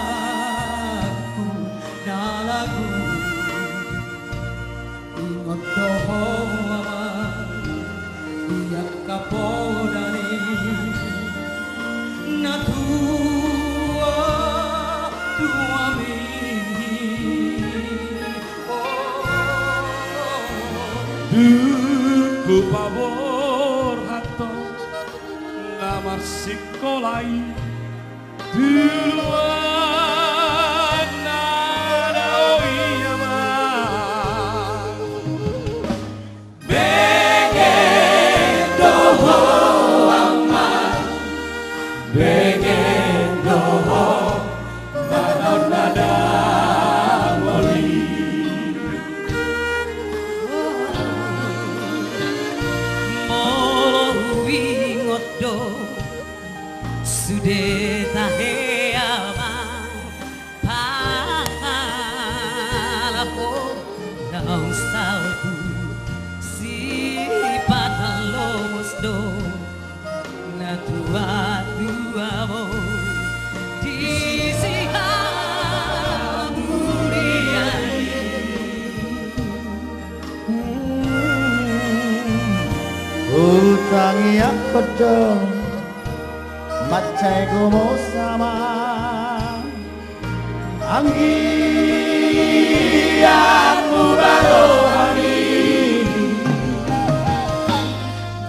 anakku nalaku ingat doa biak kapodani na tua mi duku pabor hato ngamar sikolai duluan nada oyama Begen doho aman Begen doho manon nada wali Molo wingodo sudah tahe amang palaho daun salbu si patalomos do na tua mo di sihamuriani utangi aku dong macai gomo sama anggi aku barohani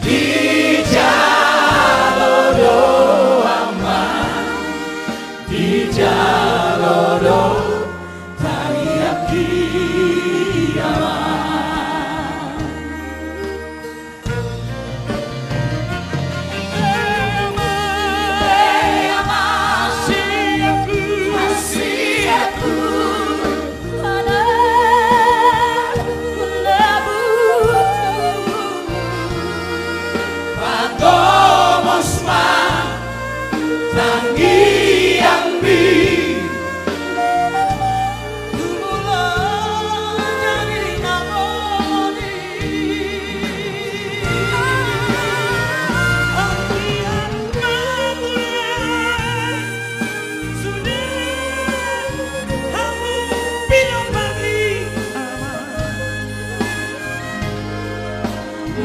di jalodo aman di jalodo tariak kiamat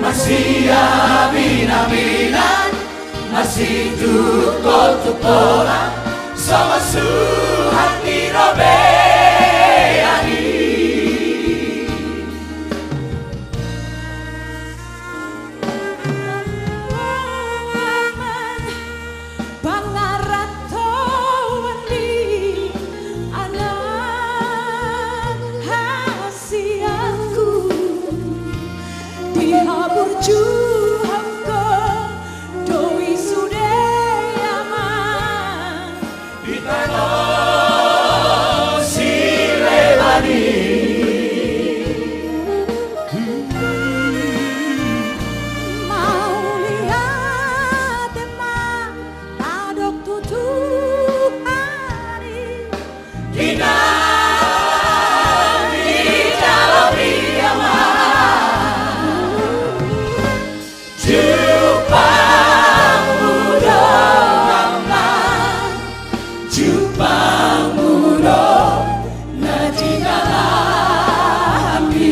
masih abina-bina masih tuko-tukola sama suhati robeani Bangarato wani anak hasiaku dihabur juhamko doi sudeyaman di tanah silebani mau lihat emang adok tutup hari Dina di dalam riaman Jupangmu dong aman Jupangmu dong najina lambi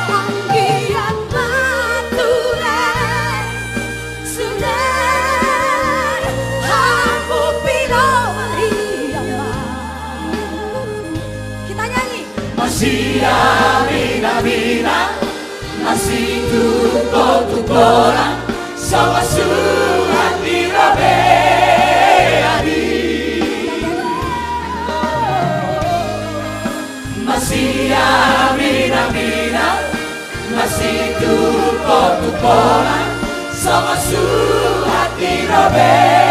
panggilan maturan sudah aku pilih kita nyanyi masih abina-bina masih tuko-tukola sama suhati robeani masih abina-bina masih tuko-tukola sama suhati robe